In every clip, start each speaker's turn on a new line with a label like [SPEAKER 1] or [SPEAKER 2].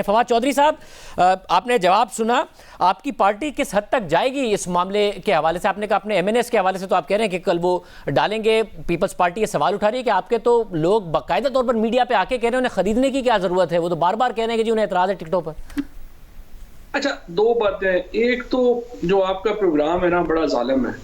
[SPEAKER 1] फवाद चौधरी साहब, आपने जवाब सुना। आपकी पार्टी किस हद तक जाएगी इस मामले के हवाले से? आपने कहा अपने एमएनएस के हवाले से तो आप कह रहे हैं कि कल वो डालेंगे। पीपल्स पार्टी ये सवाल उठा रही है कि आपके तो लोग बाकायदा तौर पर मीडिया पे आके कह रहे हैं उन्हें खरीदने की क्या जरूरत है, वो तो बार बार कह रहे हैं कि जी उन्हें एतराज है टिकटों पर।
[SPEAKER 2] अच्छा, दो बातें। एक तो जो आपका प्रोग्राम है ना, बड़ा जालिम है।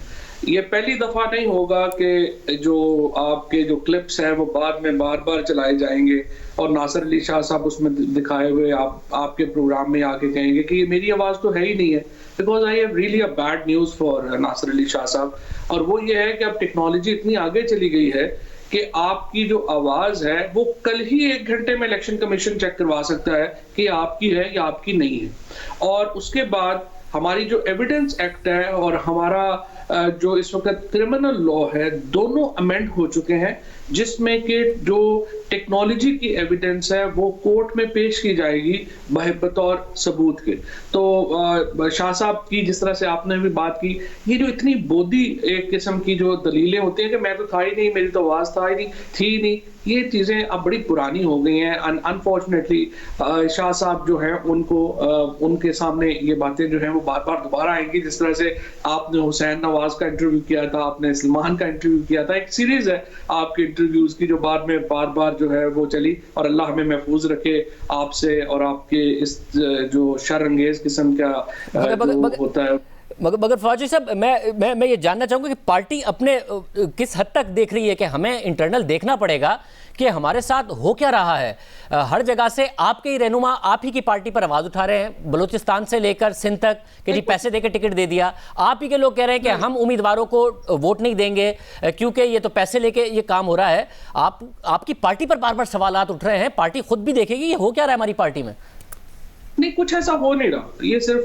[SPEAKER 2] ये पहली दफा नहीं होगा कि जो आपके जो क्लिप्स हैं वो बाद में बार बार चलाए जाएंगे और नासिर अली शाह साहब उसमें दिखाए हुए आपके प्रोग्राम में आके कहेंगे कि ये मेरी आवाज तो है ही नहीं है, because I have really a bad news for Nasir Ali Shah sahab. और वो ये है कि अब टेक्नोलॉजी इतनी आगे चली गई है कि आपकी जो आवाज है वो कल ही 1 घंटे में इलेक्शन कमीशन चेक करवा सकता है कि आपकी है या आपकी नहीं है। और उसके बाद हमारी जो एविडेंस एक्ट है और हमारा जो इस वक्त क्रिमिनल लॉ है, दोनों अमेंड हो चुके हैं, जिसमें कि जो टेक्नोलॉजी की एविडेंस है वो कोर्ट में पेश की जाएगी बतौर सबूत के। तो शाह साहब की जिस तरह से आपने भी बात की, ये जो इतनी बोधी एक किस्म की जो दलीलें होती हैं कि मैं तो था ही नहीं, मेरी तो आवाज था ही नहीं, थी ही नहीं, ये चीजें अब बड़ी पुरानी हो गई हैं। अनफॉर्चुनेटली शाह साहब जो है उनको उनके सामने ये बातें जो है वो बार बार दोबारा आएंगी। जिस तरह से आपने हुसैन नवाज का इंटरव्यू किया था, आपने सलमान का इंटरव्यू किया था, एक सीरीज है आपके इंटरव्यूज की जो बाद में बार बार जो है वो चली। और अल्लाह हमें महफूज रखे आपसे और आपके इस जो शर्अंगेज किस्म का जो होता है।
[SPEAKER 1] मगर फवाद साहब, मैं ये जानना चाहूंगा कि पार्टी अपने किस हद तक देख रही है कि हमें इंटरनल देखना पड़ेगा कि हमारे साथ हो क्या रहा है। हर जगह से आपके ही रहनुमा आप ही की पार्टी पर आवाज उठा रहे हैं, बलूचिस्तान से लेकर सिंध तक कि जी पैसे देकर टिकट दे दिया। आप ही के लोग कह रहे हैं कि हम उम्मीदवारों को वोट नहीं देंगे क्योंकि ये तो पैसे लेके ये काम हो रहा है। आपकी पार्टी पर बार बार सवालात उठ रहे हैं, पार्टी खुद भी देखेगी ये हो क्या रहा है हमारी पार्टी में।
[SPEAKER 2] नहीं, कुछ ऐसा हो नहीं रहा, ये सिर्फ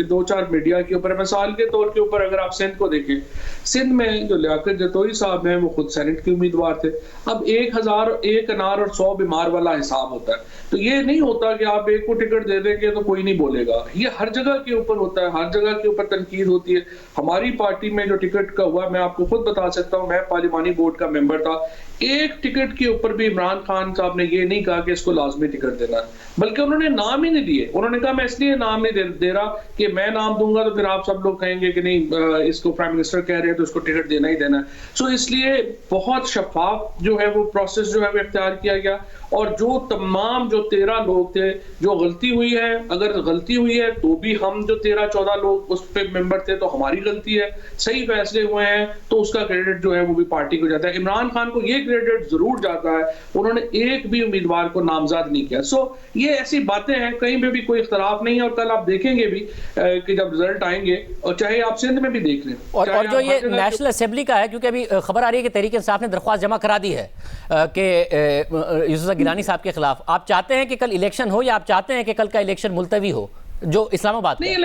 [SPEAKER 2] 2-4 मीडिया के ऊपर। मिसाल के तौर के ऊपर अगर आप सिंध को देखें, सिंध में जो लियाकत जतोई साहब हैं वो खुद सेनेट के उम्मीदवार थे। अब 1000 1 अनार और 100 बीमार वाला हिसाब होता है। तो ये नहीं होता कि आप एक को टिकट दे देंगे तो कोई नहीं बोलेगा। ये हर जगह के ऊपर होता है, हर जगह के ऊपर तनकीद होती है। हमारी पार्टी में जो टिकट का हुआ, मैं आपको खुद बता सकता हूँ, मैं पार्लिमानी बोर्ड का मेंबर था। एक टिकट के ऊपर भी इमरान खान साहब ने ये नहीं कहा कि इसको लाजमी टिकट देना है, बल्कि उन्होंने नाम ही नहीं दिए। उन्होंने कहा मैं इसलिए नाम नहीं दे रहा कि मैं नाम दूंगा तो फिर आप सब लोग कहेंगे कि नहीं इसको प्राइम मिनिस्टर कह रहे हैं तो इसको टिकट देना ही देना है। सो इसलिए बहुत शफाफ जो है वो प्रोसेस जो है वो इख्तियार किया गया। और जो तमाम जो 13 लोग थे, जो गलती हुई है, अगर गलती हुई है तो भी हम जो 13-14 लोग उस पे मेंबर थे तो हमारी गलती है। सही फैसले हुए हैं तो उसका क्रेडिट जो है वो भी पार्टी को जाता है। इमरान खान को ये क्रेडिट जरूर जाता है, उन्होंने एक भी उम्मीदवार को नामजद नहीं किया। सो ये ऐसी बातें हैं, कहीं पे भी कोई इख्तलाफ नहीं है। और कल आप देखेंगे भी कि जब रिजल्ट आएंगे, और चाहे आप सिंध में भी देख लें,
[SPEAKER 1] और जो ये नेशनल असेंबली का है, क्योंकि अभी खबर आ रही है कि तहरीक इंसाफ ने दरख्वास्त जमा करा दी है कि यूसुफ गिलानी साहब के खिलाफ। आप चाहते हैं कि कल इलेक्शन हो या आप चाहते हैं कि कल का इलेक्शन मुलतवी हो जो इस्लामाबाद?
[SPEAKER 2] नहीं,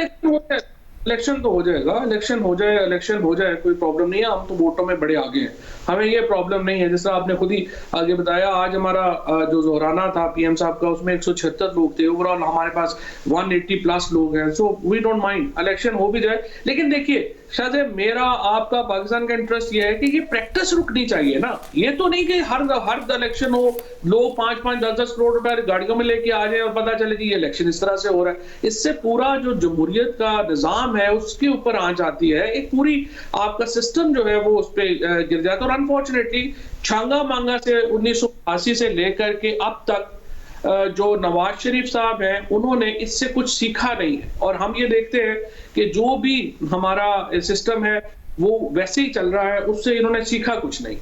[SPEAKER 2] इलेक्शन तो हो जाएगा, इलेक्शन हो जाए, कोई प्रॉब्लम नहीं है। हम तो वोटों में बड़े आगे हैं, हमें ये प्रॉब्लम नहीं है। जैसा आपने खुद ही आगे बताया, आज हमारा जो जोहराना था पीएम साहब का, उसमें 176 लोग थे। ओवरऑल हमारे पास 180+ लोग हैं। So we don't mind, election हो भी जाए। लेकिन देखिए शायद मेरा आपका पाकिस्तान का इंटरेस्ट ये है कि ये प्रैक्टिस रुकनी चाहिए ना। ये तो नहीं कि हर इलेक्शन हो, लोग 5-5, 10-10 करोड़ रुपए गाड़ियों में लेके आ जाए और पता चले कि ये इलेक्शन इस तरह से हो रहा है। इससे पूरा जो जमहूरियत का निजाम है उसके ऊपर आंच आती है। एक पूरी आपका सिस्टम जो है वो उस पर गिर जाता है। और अनफॉर्चुनेटली छांगा मांगा से 1980 से लेकर के अब तक जो नवाज शरीफ साहब हैं उन्होंने इससे कुछ सीखा नहीं है। और हम ये देखते हैं कि जो भी हमारा सिस्टम है वो वैसे ही चल रहा है, उससे इन्होंने सीखा कुछ नहीं।